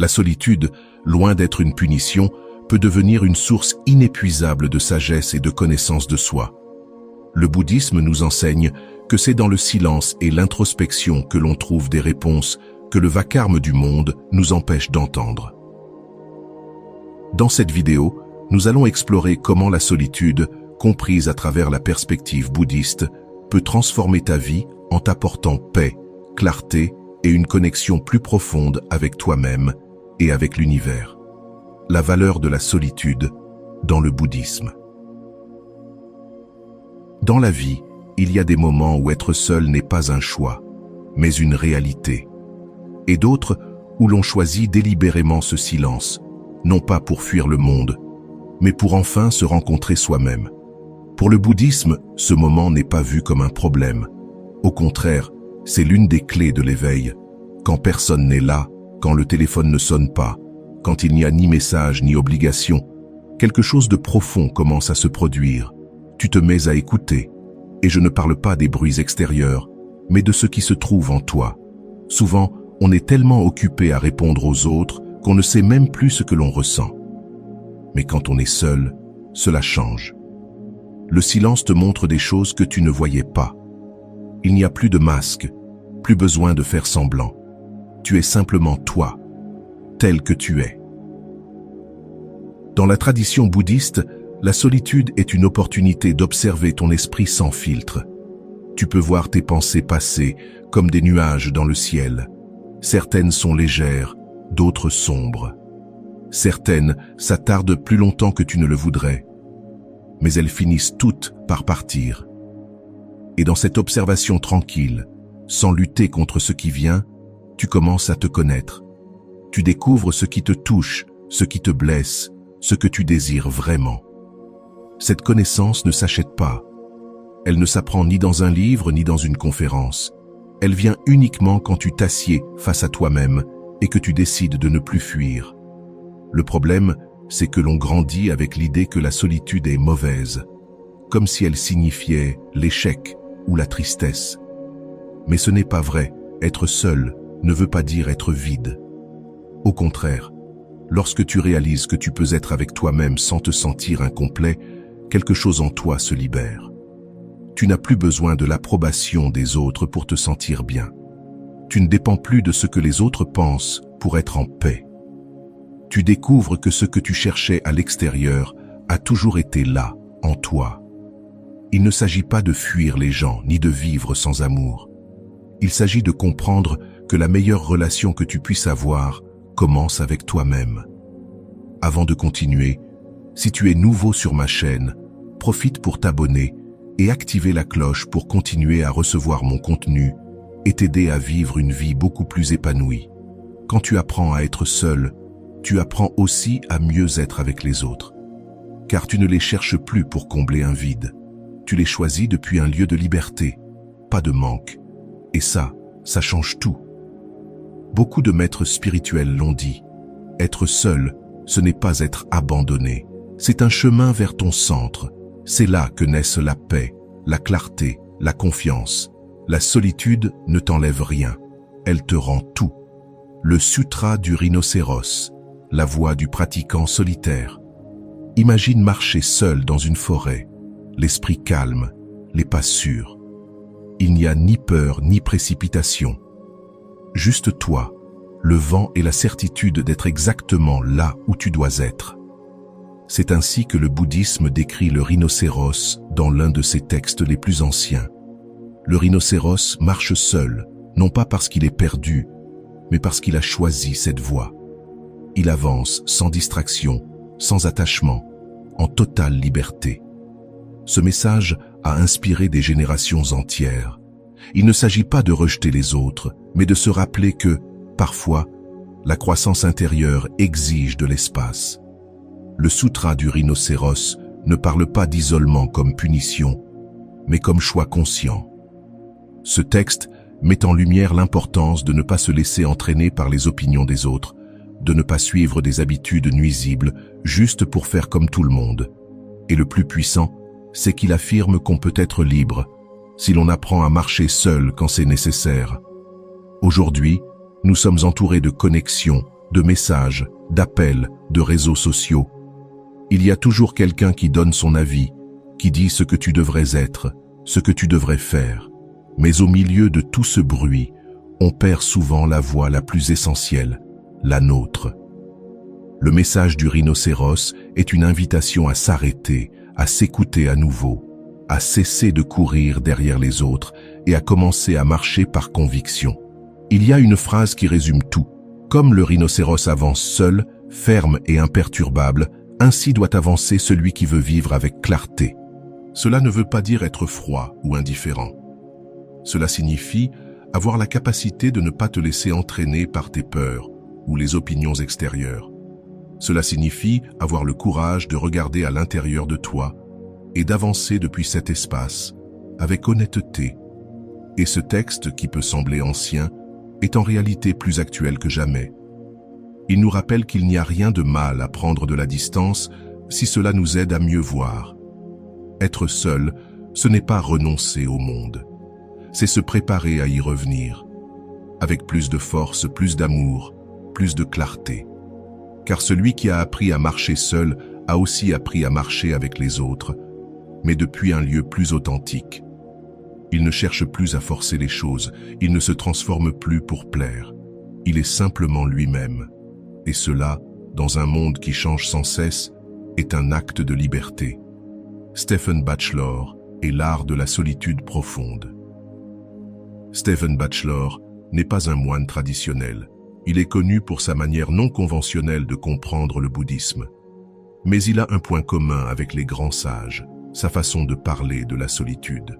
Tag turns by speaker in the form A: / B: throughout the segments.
A: La solitude, loin d'être une punition, peut devenir une source inépuisable de sagesse et de connaissance de soi. Le bouddhisme nous enseigne que c'est dans le silence et l'introspection que l'on trouve des réponses que le vacarme du monde nous empêche d'entendre. Dans cette vidéo, nous allons explorer comment la solitude, comprise à travers la perspective bouddhiste, peut transformer ta vie en t'apportant paix, clarté et une connexion plus profonde avec toi-même et avec l'univers. La valeur de la solitude dans le bouddhisme. Dans la vie, il y a des moments où être seul n'est pas un choix, mais une réalité. Et d'autres où l'on choisit délibérément ce silence, non pas pour fuir le monde, mais pour enfin se rencontrer soi-même. Pour le bouddhisme, ce moment n'est pas vu comme un problème. Au contraire, c'est l'une des clés de l'éveil. Quand personne n'est là, quand le téléphone ne sonne pas, quand il n'y a ni message ni obligation, quelque chose de profond commence à se produire. Tu te mets à écouter. Et je ne parle pas des bruits extérieurs, mais de ce qui se trouve en toi. Souvent, on est tellement occupé à répondre aux autres qu'on ne sait même plus ce que l'on ressent. Mais quand on est seul, cela change. Le silence te montre des choses que tu ne voyais pas. Il n'y a plus de masque, plus besoin de faire semblant. Tu es simplement toi, tel que tu es. Dans la tradition bouddhiste, la solitude est une opportunité d'observer ton esprit sans filtre. Tu peux voir tes pensées passer comme des nuages dans le ciel. Certaines sont légères, d'autres sombres. Certaines s'attardent plus longtemps que tu ne le voudrais. Mais elles finissent toutes par partir. Et dans cette observation tranquille, sans lutter contre ce qui vient, tu commences à te connaître. Tu découvres ce qui te touche, ce qui te blesse, ce que tu désires vraiment. Cette connaissance ne s'achète pas. Elle ne s'apprend ni dans un livre ni dans une conférence. Elle vient uniquement quand tu t'assieds face à toi-même et que tu décides de ne plus fuir. Le problème, c'est que l'on grandit avec l'idée que la solitude est mauvaise, comme si elle signifiait l'échec ou la tristesse. Mais ce n'est pas vrai. Être seul ne veut pas dire être vide. Au contraire, lorsque tu réalises que tu peux être avec toi-même sans te sentir incomplet, quelque chose en toi se libère. Tu n'as plus besoin de l'approbation des autres pour te sentir bien. Tu ne dépends plus de ce que les autres pensent pour être en paix. Tu découvres que ce que tu cherchais à l'extérieur a toujours été là, en toi. Il ne s'agit pas de fuir les gens ni de vivre sans amour. Il s'agit de comprendre que la meilleure relation que tu puisses avoir commence avec toi-même. Avant de continuer, si tu es nouveau sur ma chaîne, profite pour t'abonner et activer la cloche pour continuer à recevoir mon contenu et t'aider à vivre une vie beaucoup plus épanouie. Quand tu apprends à être seul, tu apprends aussi à mieux être avec les autres. Car tu ne les cherches plus pour combler un vide. Tu les choisis depuis un lieu de liberté, pas de manque. Et ça change tout. Beaucoup de maîtres spirituels l'ont dit. Être seul, ce n'est pas être abandonné. C'est un chemin vers ton centre. C'est là que naissent la paix, la clarté, la confiance. La solitude ne t'enlève rien. Elle te rend tout. Le sutra du rhinocéros, la voie du pratiquant solitaire. Imagine marcher seul dans une forêt, l'esprit calme, les pas sûrs. Il n'y a ni peur ni précipitation. Juste toi, le vent et la certitude d'être exactement là où tu dois être. C'est ainsi que le bouddhisme décrit le rhinocéros dans l'un de ses textes les plus anciens. Le rhinocéros marche seul, non pas parce qu'il est perdu, mais parce qu'il a choisi cette voie. Il avance sans distraction, sans attachement, en totale liberté. Ce message a inspiré des générations entières. Il ne s'agit pas de rejeter les autres, mais de se rappeler que, parfois, la croissance intérieure exige de l'espace. Le sutra du rhinocéros ne parle pas d'isolement comme punition, mais comme choix conscient. Ce texte met en lumière l'importance de ne pas se laisser entraîner par les opinions des autres, de ne pas suivre des habitudes nuisibles juste pour faire comme tout le monde. Et le plus puissant, c'est qu'il affirme qu'on peut être libre si l'on apprend à marcher seul quand c'est nécessaire. Aujourd'hui, nous sommes entourés de connexions, de messages, d'appels, de réseaux sociaux. Il y a toujours quelqu'un qui donne son avis, qui dit ce que tu devrais être, ce que tu devrais faire. Mais au milieu de tout ce bruit, on perd souvent la voix la plus essentielle, la nôtre. Le message du rhinocéros est une invitation à s'arrêter, à s'écouter à nouveau, à cesser de courir derrière les autres et à commencer à marcher par conviction. Il y a une phrase qui résume tout. Comme le rhinocéros avance seul, ferme et imperturbable, ainsi doit avancer celui qui veut vivre avec clarté. Cela ne veut pas dire être froid ou indifférent. Cela signifie avoir la capacité de ne pas te laisser entraîner par tes peurs ou les opinions extérieures. Cela signifie avoir le courage de regarder à l'intérieur de toi et d'avancer depuis cet espace avec honnêteté. Et ce texte, qui peut sembler ancien, est en réalité plus actuel que jamais. Il nous rappelle qu'il n'y a rien de mal à prendre de la distance si cela nous aide à mieux voir. Être seul, ce n'est pas renoncer au monde. C'est se préparer à y revenir, avec plus de force, plus d'amour, plus de clarté. Car celui qui a appris à marcher seul a aussi appris à marcher avec les autres, mais depuis un lieu plus authentique. Il ne cherche plus à forcer les choses, il ne se transforme plus pour plaire. Il est simplement lui-même. Et cela, dans un monde qui change sans cesse, est un acte de liberté. Stephen Batchelor et l'art de la solitude profonde. Stephen Batchelor n'est pas un moine traditionnel. Il est connu pour sa manière non conventionnelle de comprendre le bouddhisme. Mais il a un point commun avec les grands sages, sa façon de parler de la solitude.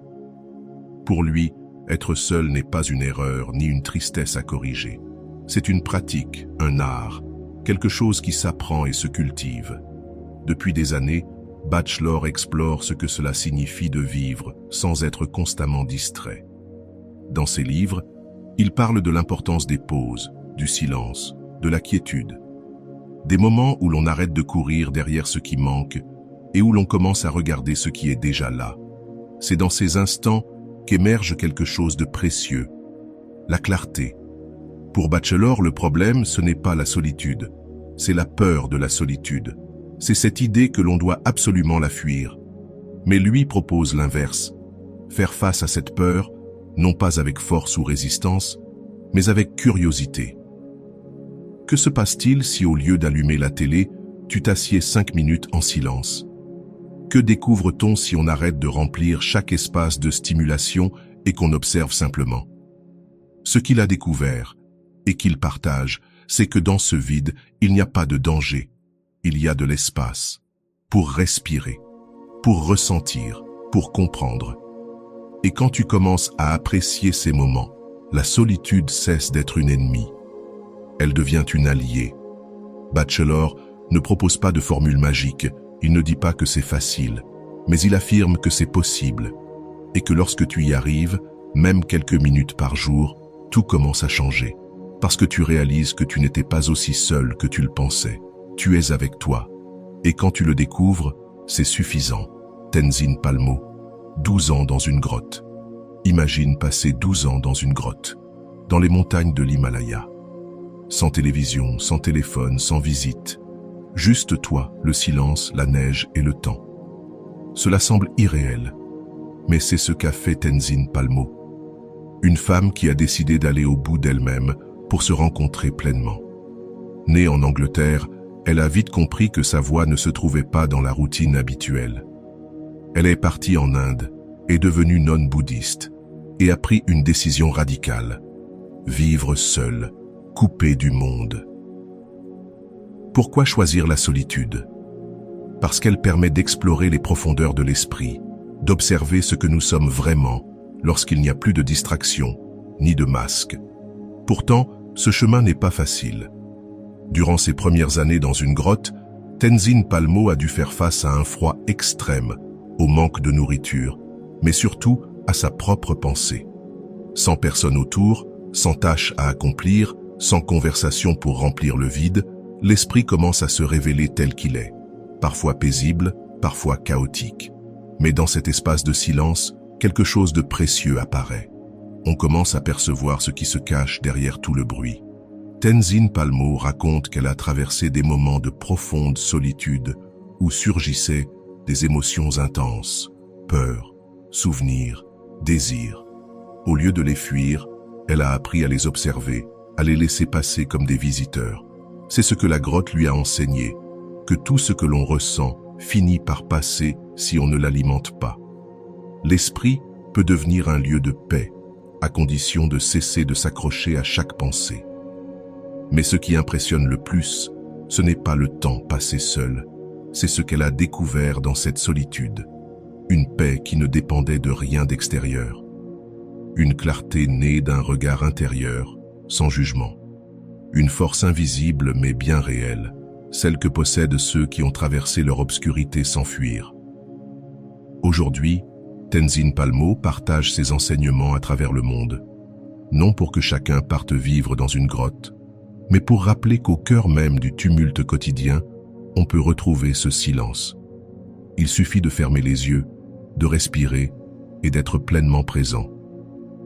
A: Pour lui, être seul n'est pas une erreur ni une tristesse à corriger. C'est une pratique, un art, quelque chose qui s'apprend et se cultive. Depuis des années, Batchelor explore ce que cela signifie de vivre sans être constamment distrait. Dans ses livres, il parle de l'importance des pauses, du silence, de la quiétude. Des moments où l'on arrête de courir derrière ce qui manque et où l'on commence à regarder ce qui est déjà là. C'est dans ces instants qu'émerge quelque chose de précieux, la clarté. Pour Batchelor, le problème, ce n'est pas la solitude, c'est la peur de la solitude. C'est cette idée que l'on doit absolument la fuir. Mais lui propose l'inverse, faire face à cette peur, non pas avec force ou résistance, mais avec curiosité. Que se passe-t-il si au lieu d'allumer la télé, tu t'assieds 5 minutes en silence? Que découvre-t-on si on arrête de remplir chaque espace de stimulation et qu'on observe simplement? Ce qu'il a découvert, et qu'il partage, c'est que dans ce vide, il n'y a pas de danger. Il y a de l'espace, pour respirer, pour ressentir, pour comprendre. Et quand tu commences à apprécier ces moments, la solitude cesse d'être une ennemie. Elle devient une alliée. Batchelor ne propose pas de formule magique, il ne dit pas que c'est facile, mais il affirme que c'est possible, et que lorsque tu y arrives, même quelques minutes par jour, tout commence à changer, parce que tu réalises que tu n'étais pas aussi seul que tu le pensais. Tu es avec toi, et quand tu le découvres, c'est suffisant. Tenzin Palmo, 12 ans dans une grotte. Imagine passer 12 ans dans une grotte, dans les montagnes de l'Himalaya. Sans télévision, sans téléphone, sans visite. Juste toi, le silence, la neige et le temps. Cela semble irréel, mais c'est ce qu'a fait Tenzin Palmo. Une femme qui a décidé d'aller au bout d'elle-même pour se rencontrer pleinement. Née en Angleterre, elle a vite compris que sa voie ne se trouvait pas dans la routine habituelle. Elle est partie en Inde, est devenue nonne bouddhiste et a pris une décision radicale. Vivre seule, coupée du monde. Pourquoi choisir la solitude? Parce qu'elle permet d'explorer les profondeurs de l'esprit, d'observer ce que nous sommes vraiment lorsqu'il n'y a plus de distraction, ni de masque. Pourtant, ce chemin n'est pas facile. Durant ses premières années dans une grotte, Tenzin Palmo a dû faire face à un froid extrême, au manque de nourriture, mais surtout à sa propre pensée. Sans personne autour, sans tâche à accomplir, sans conversation pour remplir le vide, l'esprit commence à se révéler tel qu'il est, parfois paisible, parfois chaotique. Mais dans cet espace de silence, quelque chose de précieux apparaît. On commence à percevoir ce qui se cache derrière tout le bruit. Tenzin Palmo raconte qu'elle a traversé des moments de profonde solitude où surgissaient des émotions intenses, peur, souvenir, désir. Au lieu de les fuir, elle a appris à les observer, à les laisser passer comme des visiteurs. C'est ce que la grotte lui a enseigné, que tout ce que l'on ressent finit par passer si on ne l'alimente pas. L'esprit peut devenir un lieu de paix, à condition de cesser de s'accrocher à chaque pensée. Mais ce qui impressionne le plus, ce n'est pas le temps passé seul, c'est ce qu'elle a découvert dans cette solitude. Une paix qui ne dépendait de rien d'extérieur. Une clarté née d'un regard intérieur, sans jugement. Une force invisible mais bien réelle, celle que possèdent ceux qui ont traversé leur obscurité sans fuir. Aujourd'hui, Tenzin Palmo partage ses enseignements à travers le monde, non pour que chacun parte vivre dans une grotte, mais pour rappeler qu'au cœur même du tumulte quotidien, on peut retrouver ce silence. Il suffit de fermer les yeux, de respirer et d'être pleinement présent.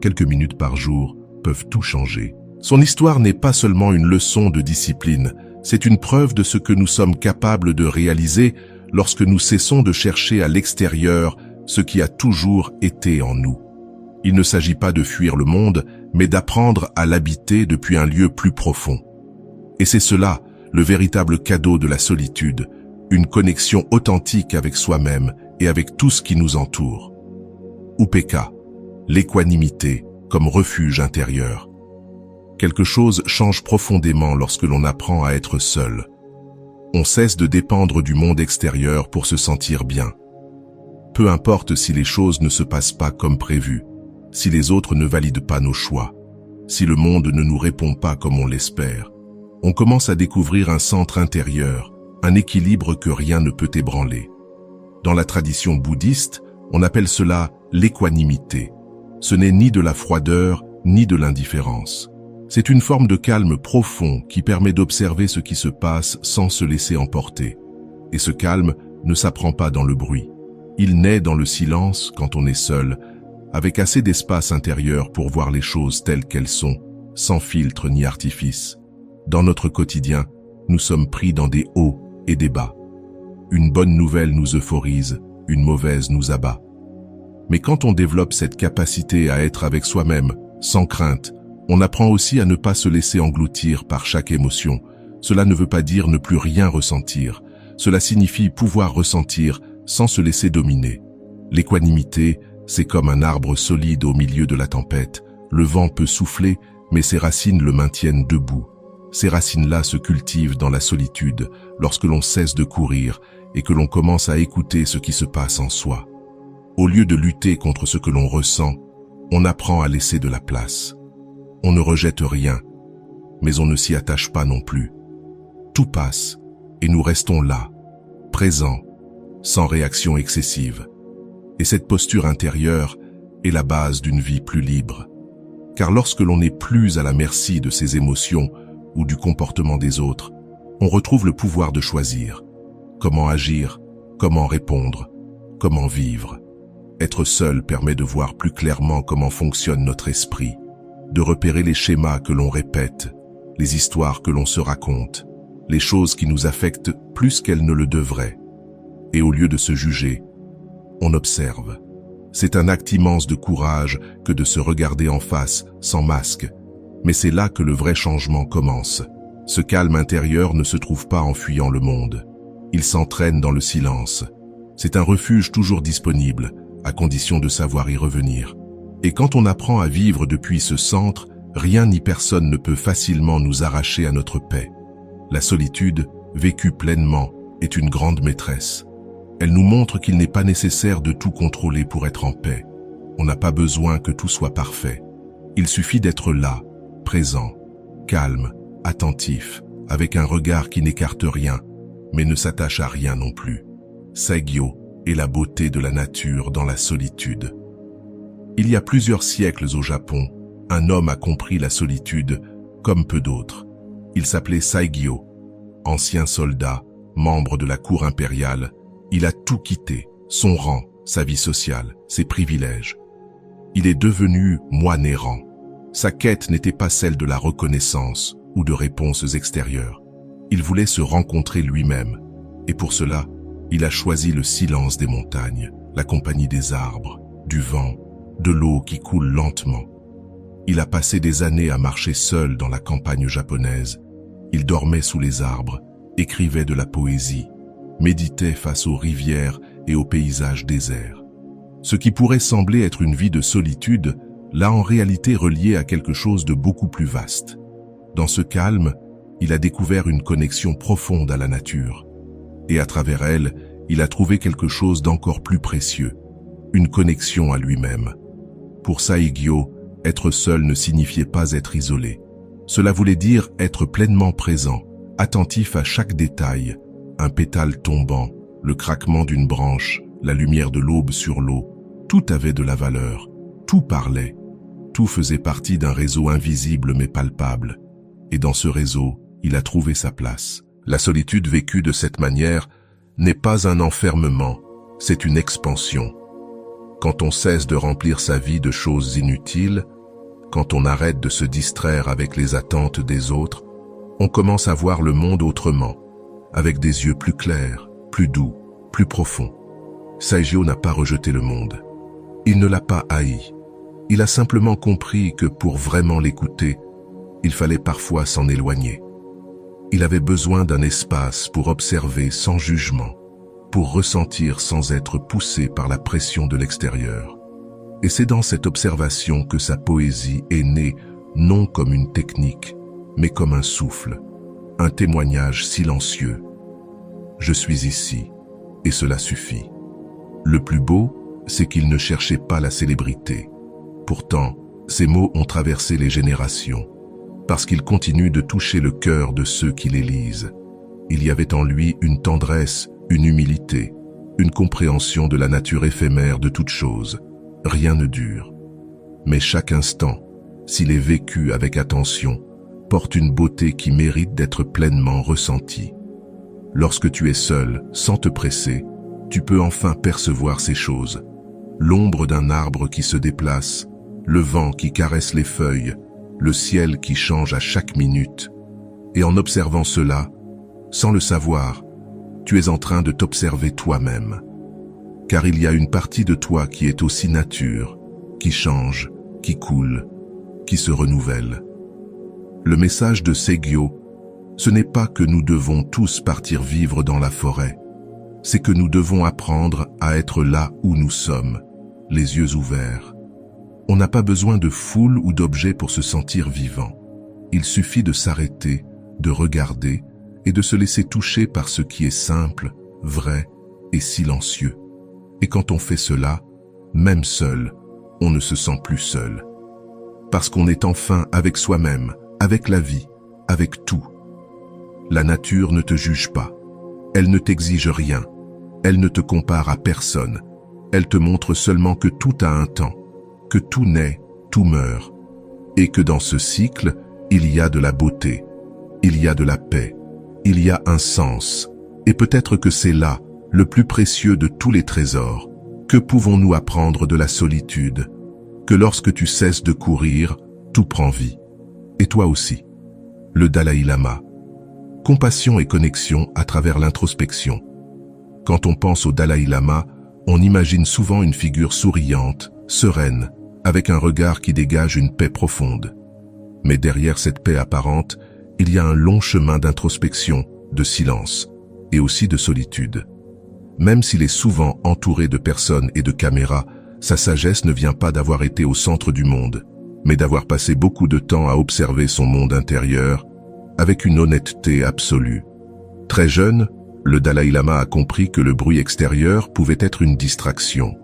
A: Quelques minutes par jour peuvent tout changer. Son histoire n'est pas seulement une leçon de discipline, c'est une preuve de ce que nous sommes capables de réaliser lorsque nous cessons de chercher à l'extérieur ce qui a toujours été en nous. Il ne s'agit pas de fuir le monde, mais d'apprendre à l'habiter depuis un lieu plus profond. Et c'est cela, le véritable cadeau de la solitude, une connexion authentique avec soi-même et avec tout ce qui nous entoure. Upeka, l'équanimité comme refuge intérieur. Quelque chose change profondément lorsque l'on apprend à être seul. On cesse de dépendre du monde extérieur pour se sentir bien. Peu importe si les choses ne se passent pas comme prévu, si les autres ne valident pas nos choix, si le monde ne nous répond pas comme on l'espère, on commence à découvrir un centre intérieur, un équilibre que rien ne peut ébranler. Dans la tradition bouddhiste, on appelle cela l'équanimité. Ce n'est ni de la froideur, ni de l'indifférence. C'est une forme de calme profond qui permet d'observer ce qui se passe sans se laisser emporter. Et ce calme ne s'apprend pas dans le bruit. Il naît dans le silence quand on est seul, avec assez d'espace intérieur pour voir les choses telles qu'elles sont, sans filtre ni artifice. Dans notre quotidien, nous sommes pris dans des hauts et des bas. Une bonne nouvelle nous euphorise, une mauvaise nous abat. Mais quand on développe cette capacité à être avec soi-même, sans crainte, on apprend aussi à ne pas se laisser engloutir par chaque émotion. Cela ne veut pas dire ne plus rien ressentir. Cela signifie pouvoir ressentir sans se laisser dominer. L'équanimité, c'est comme un arbre solide au milieu de la tempête. Le vent peut souffler, mais ses racines le maintiennent debout. Ces racines-là se cultivent dans la solitude, lorsque l'on cesse de courir et que l'on commence à écouter ce qui se passe en soi. Au lieu de lutter contre ce que l'on ressent, on apprend à laisser de la place. On ne rejette rien, mais on ne s'y attache pas non plus. Tout passe, et nous restons là, présents, sans réaction excessive. Et cette posture intérieure est la base d'une vie plus libre. Car lorsque l'on n'est plus à la merci de ses émotions ou du comportement des autres, on retrouve le pouvoir de choisir. Comment agir, comment répondre, comment vivre. Être seul permet de voir plus clairement comment fonctionne notre esprit, de repérer les schémas que l'on répète, les histoires que l'on se raconte, les choses qui nous affectent plus qu'elles ne le devraient. Et au lieu de se juger, on observe. C'est un acte immense de courage que de se regarder en face, sans masque. Mais c'est là que le vrai changement commence. Ce calme intérieur ne se trouve pas en fuyant le monde. Il s'entraîne dans le silence. C'est un refuge toujours disponible, à condition de savoir y revenir. Et quand on apprend à vivre depuis ce centre, rien ni personne ne peut facilement nous arracher à notre paix. La solitude, vécue pleinement, est une grande maîtresse. Elle nous montre qu'il n'est pas nécessaire de tout contrôler pour être en paix. On n'a pas besoin que tout soit parfait. Il suffit d'être là, présent, calme, attentif, avec un regard qui n'écarte rien, mais ne s'attache à rien non plus. Saigyo est la beauté de la nature dans la solitude. Il y a plusieurs siècles au Japon, un homme a compris la solitude comme peu d'autres. Il s'appelait Saigyo, ancien soldat, membre de la cour impériale. Il a tout quitté, son rang, sa vie sociale, ses privilèges. Il est devenu moine errant. Sa quête n'était pas celle de la reconnaissance ou de réponses extérieures. Il voulait se rencontrer lui-même, et pour cela, il a choisi le silence des montagnes, la compagnie des arbres, du vent, de l'eau qui coule lentement. Il a passé des années à marcher seul dans la campagne japonaise. Il dormait sous les arbres, écrivait de la poésie, méditait face aux rivières et aux paysages déserts. Ce qui pourrait sembler être une vie de solitude l'a en réalité relié à quelque chose de beaucoup plus vaste. Dans ce calme, il a découvert une connexion profonde à la nature. Et à travers elle, il a trouvé quelque chose d'encore plus précieux, une connexion à lui-même. Pour Saigyo, être seul ne signifiait pas être isolé. Cela voulait dire être pleinement présent, attentif à chaque détail, un pétale tombant, le craquement d'une branche, la lumière de l'aube sur l'eau. Tout avait de la valeur, tout parlait, tout faisait partie d'un réseau invisible mais palpable. Et dans ce réseau, il a trouvé sa place. La solitude vécue de cette manière n'est pas un enfermement, c'est une expansion. Quand on cesse de remplir sa vie de choses inutiles, quand on arrête de se distraire avec les attentes des autres, on commence à voir le monde autrement, avec des yeux plus clairs, plus doux, plus profonds. Saigyo n'a pas rejeté le monde. Il ne l'a pas haï. Il a simplement compris que pour vraiment l'écouter, il fallait parfois s'en éloigner. Il avait besoin d'un espace pour observer sans jugement, pour ressentir sans être poussé par la pression de l'extérieur. Et c'est dans cette observation que sa poésie est née, non comme une technique, mais comme un souffle, un témoignage silencieux. Je suis ici, et cela suffit. Le plus beau, c'est qu'il ne cherchait pas la célébrité. Pourtant, ces mots ont traversé les générations, parce qu'ils continuent de toucher le cœur de ceux qui les lisent. Il y avait en lui une tendresse, une humilité, une compréhension de la nature éphémère de toute chose. Rien ne dure. Mais chaque instant, s'il est vécu avec attention, porte une beauté qui mérite d'être pleinement ressentie. Lorsque tu es seul, sans te presser, tu peux enfin percevoir ces choses. L'ombre d'un arbre qui se déplace, le vent qui caresse les feuilles, le ciel qui change à chaque minute. Et en observant cela, sans le savoir, tu es en train de t'observer toi-même. Car il y a une partie de toi qui est aussi nature, qui change, qui coule, qui se renouvelle. Le message de Saigyo, ce n'est pas que nous devons tous partir vivre dans la forêt, c'est que nous devons apprendre à être là où nous sommes, les yeux ouverts. On n'a pas besoin de foule ou d'objets pour se sentir vivant. Il suffit de s'arrêter, de regarder et de se laisser toucher par ce qui est simple, vrai et silencieux. Et quand on fait cela, même seul, on ne se sent plus seul. Parce qu'on est enfin avec soi-même, avec la vie, avec tout. La nature ne te juge pas. Elle ne t'exige rien. Elle ne te compare à personne. Elle te montre seulement que tout a un temps, que tout naît, tout meurt, et que dans ce cycle, il y a de la beauté, il y a de la paix, il y a un sens, et peut-être que c'est là, le plus précieux de tous les trésors. Que pouvons-nous apprendre de la solitude? Que lorsque tu cesses de courir, tout prend vie. Et toi aussi. Le Dalai Lama. Compassion et connexion à travers l'introspection. Quand on pense au Dalai Lama, on imagine souvent une figure souriante, sereine, avec un regard qui dégage une paix profonde. Mais derrière cette paix apparente, il y a un long chemin d'introspection, de silence, et aussi de solitude. Même s'il est souvent entouré de personnes et de caméras, sa sagesse ne vient pas d'avoir été au centre du monde, mais d'avoir passé beaucoup de temps à observer son monde intérieur, avec une honnêteté absolue. Très jeune, le Dalai Lama a compris que le bruit extérieur pouvait être une distraction,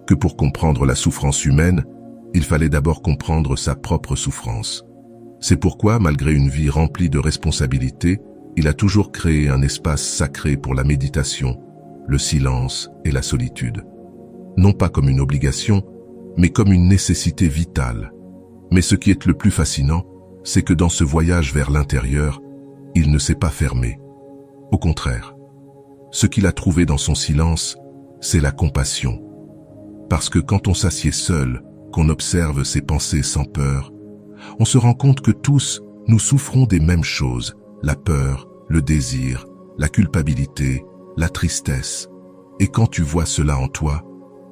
A: que pour comprendre la souffrance humaine, il fallait d'abord comprendre sa propre souffrance. C'est pourquoi, malgré une vie remplie de responsabilités, il a toujours créé un espace sacré pour la méditation, le silence et la solitude. Non pas comme une obligation, mais comme une nécessité vitale. Mais ce qui est le plus fascinant, c'est que dans ce voyage vers l'intérieur, il ne s'est pas fermé. Au contraire, ce qu'il a trouvé dans son silence, c'est la compassion. Parce que quand on s'assied seul, qu'on observe ses pensées sans peur, on se rend compte que tous, Nous souffrons des mêmes choses, la peur, le désir, la culpabilité, la tristesse. Et quand tu vois cela en toi,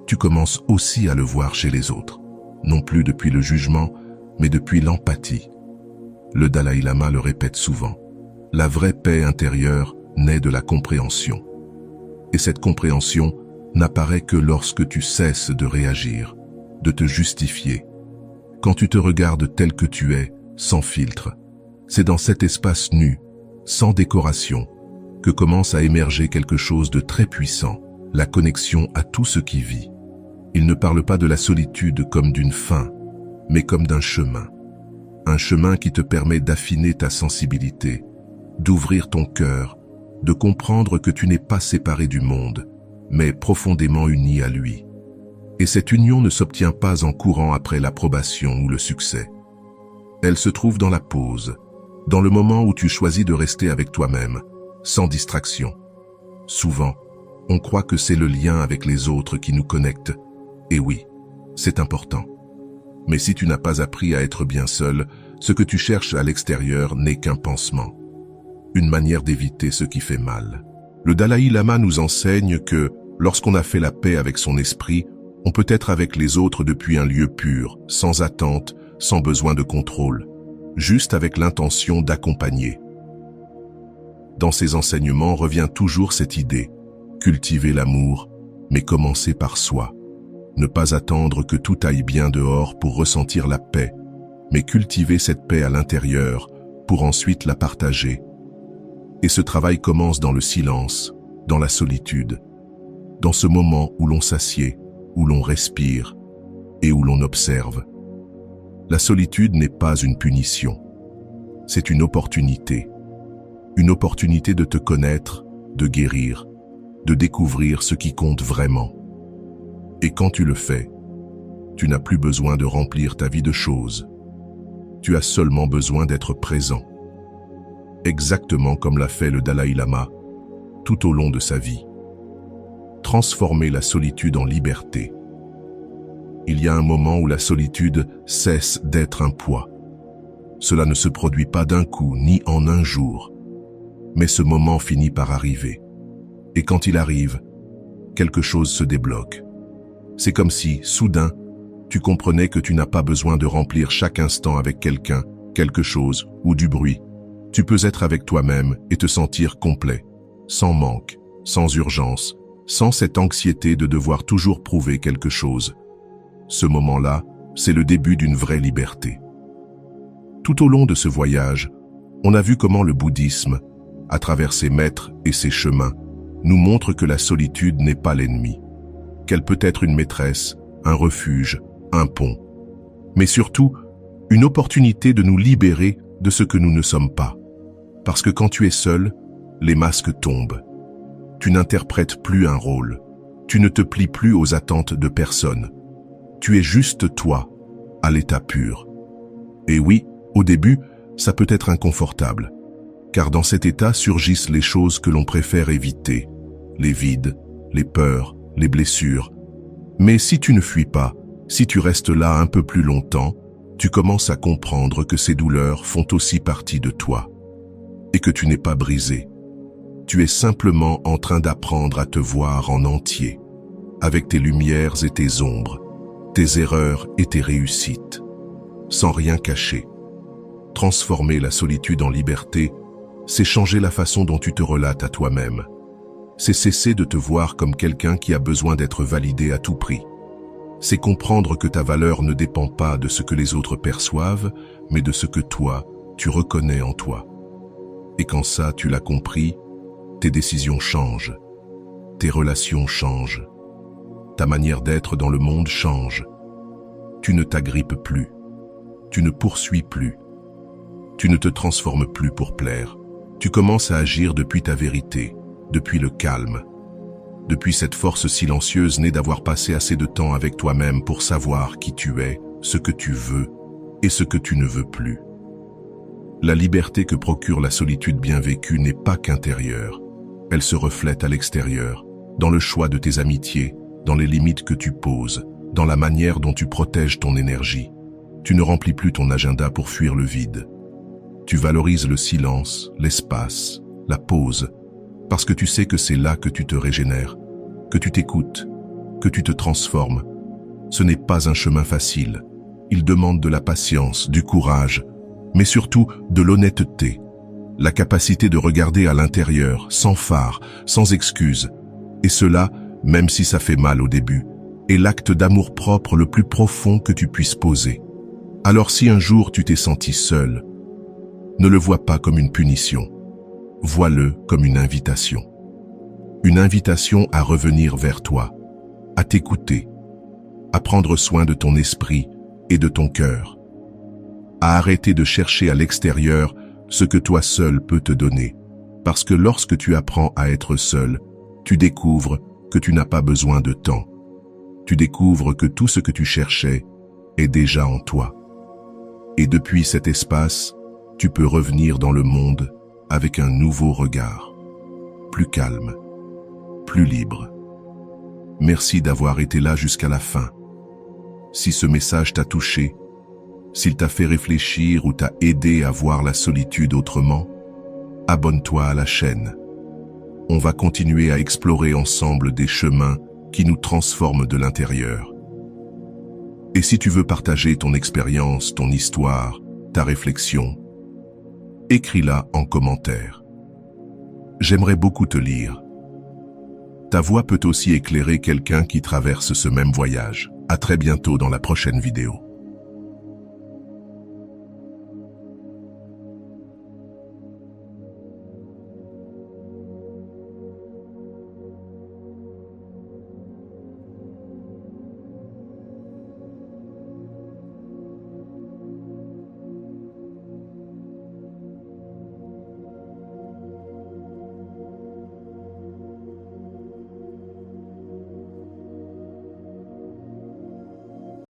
A: tu commences aussi à le voir chez les autres, non plus depuis le jugement, mais depuis l'empathie. Le Dalai Lama le répète souvent. La vraie paix intérieure naît de la compréhension. Et cette compréhension n'apparaît que lorsque tu cesses de réagir, de te justifier. Quand tu te regardes tel que tu es, sans filtre, c'est dans cet espace nu, sans décoration, que commence à émerger quelque chose de très puissant, la connexion à tout ce qui vit. Il ne parle pas de la solitude comme d'une fin, mais comme d'un chemin. Un chemin qui te permet d'affiner ta sensibilité, d'ouvrir ton cœur, de comprendre que tu n'es pas séparé du monde, mais profondément uni à lui. Et cette union ne s'obtient pas en courant après l'approbation ou le succès. Elle se trouve dans la pause, dans le moment où tu choisis de rester avec toi-même, sans distraction. Souvent, on croit que c'est le lien avec les autres qui nous connecte. Et oui, c'est important. Mais si tu n'as pas appris à être bien seul, ce que tu cherches à l'extérieur n'est qu'un pansement. Une manière d'éviter ce qui fait mal. Le Dalai Lama nous enseigne que, lorsqu'on a fait la paix avec son esprit, on peut être avec les autres depuis un lieu pur, sans attente, sans besoin de contrôle, juste avec l'intention d'accompagner. Dans ses enseignements revient toujours cette idée, cultiver l'amour, mais commencer par soi. Ne pas attendre que tout aille bien dehors pour ressentir la paix, mais cultiver cette paix à l'intérieur pour ensuite la partager. Et ce travail commence dans le silence, dans la solitude, dans ce moment où l'on s'assied, où l'on respire et où l'on observe. La solitude n'est pas une punition, c'est une opportunité de te connaître, de guérir, de découvrir ce qui compte vraiment. Et quand tu le fais, tu n'as plus besoin de remplir ta vie de choses. Tu as seulement besoin d'être présent. Exactement comme l'a fait le Dalai Lama tout au long de sa vie. Transformer la solitude en liberté. Il y a un moment où la solitude cesse d'être un poids. Cela ne se produit pas d'un coup ni en un jour, mais ce moment finit par arriver. Et quand il arrive, quelque chose se débloque. C'est comme si, soudain, tu comprenais que tu n'as pas besoin de remplir chaque instant avec quelqu'un, quelque chose ou du bruit. Tu peux être avec toi-même et te sentir complet, sans manque, sans urgence, sans cette anxiété de devoir toujours prouver quelque chose. Ce moment-là, c'est le début d'une vraie liberté. Tout au long de ce voyage, on a vu comment le bouddhisme, à travers ses maîtres et ses chemins, nous montre que la solitude n'est pas l'ennemi, qu'elle peut être une maîtresse, un refuge, un pont, mais surtout une opportunité de nous libérer de ce que nous ne sommes pas. Parce que quand tu es seul, les masques tombent. Tu n'interprètes plus un rôle, tu ne te plies plus aux attentes de personne. Tu es juste toi, à l'état pur. Et oui, au début, ça peut être inconfortable, car dans cet état surgissent les choses que l'on préfère éviter, les vides, les peurs, les blessures. Mais si tu ne fuis pas, si tu restes là un peu plus longtemps, tu commences à comprendre que ces douleurs font aussi partie de toi, et que tu n'es pas brisé. Tu es simplement en train d'apprendre à te voir en entier, avec tes lumières et tes ombres, tes erreurs et tes réussites, sans rien cacher. Transformer la solitude en liberté, c'est changer la façon dont tu te relates à toi-même. C'est cesser de te voir comme quelqu'un qui a besoin d'être validé à tout prix. C'est comprendre que ta valeur ne dépend pas de ce que les autres perçoivent, mais de ce que toi, tu reconnais en toi. Et quand ça, tu l'as compris, tes décisions changent, tes relations changent, ta manière d'être dans le monde change. Tu ne t'agrippes plus, tu ne poursuis plus, tu ne te transformes plus pour plaire. Tu commences à agir depuis ta vérité, depuis le calme, depuis cette force silencieuse née d'avoir passé assez de temps avec toi-même pour savoir qui tu es, ce que tu veux et ce que tu ne veux plus. La liberté que procure la solitude bien vécue n'est pas qu'intérieure. Elle se reflète à l'extérieur, dans le choix de tes amitiés, dans les limites que tu poses, dans la manière dont tu protèges ton énergie. Tu ne remplis plus ton agenda pour fuir le vide. Tu valorises le silence, l'espace, la pause, parce que tu sais que c'est là que tu te régénères, que tu t'écoutes, que tu te transformes. Ce n'est pas un chemin facile. Il demande de la patience, du courage, mais surtout de l'honnêteté, la capacité de regarder à l'intérieur, sans phare, sans excuse. Et cela, même si ça fait mal au début, est l'acte d'amour-propre le plus profond que tu puisses poser. Alors si un jour tu t'es senti seul, ne le vois pas comme une punition. Vois-le comme une invitation. Une invitation à revenir vers toi, à t'écouter, à prendre soin de ton esprit et de ton cœur, à arrêter de chercher à l'extérieur ce que toi seul peux te donner, parce que lorsque tu apprends à être seul, tu découvres que tu n'as pas besoin de temps. Tu découvres que tout ce que tu cherchais est déjà en toi. Et depuis cet espace, tu peux revenir dans le monde avec un nouveau regard, plus calme, plus libre. Merci d'avoir été là jusqu'à la fin. Si ce message t'a touché, s'il t'a fait réfléchir ou t'a aidé à voir la solitude autrement, abonne-toi à la chaîne. On va continuer à explorer ensemble des chemins qui nous transforment de l'intérieur. Et si tu veux partager ton expérience, ton histoire, ta réflexion, écris-la en commentaire. J'aimerais beaucoup te lire. Ta voix peut aussi éclairer quelqu'un qui traverse ce même voyage. À très bientôt dans la prochaine vidéo.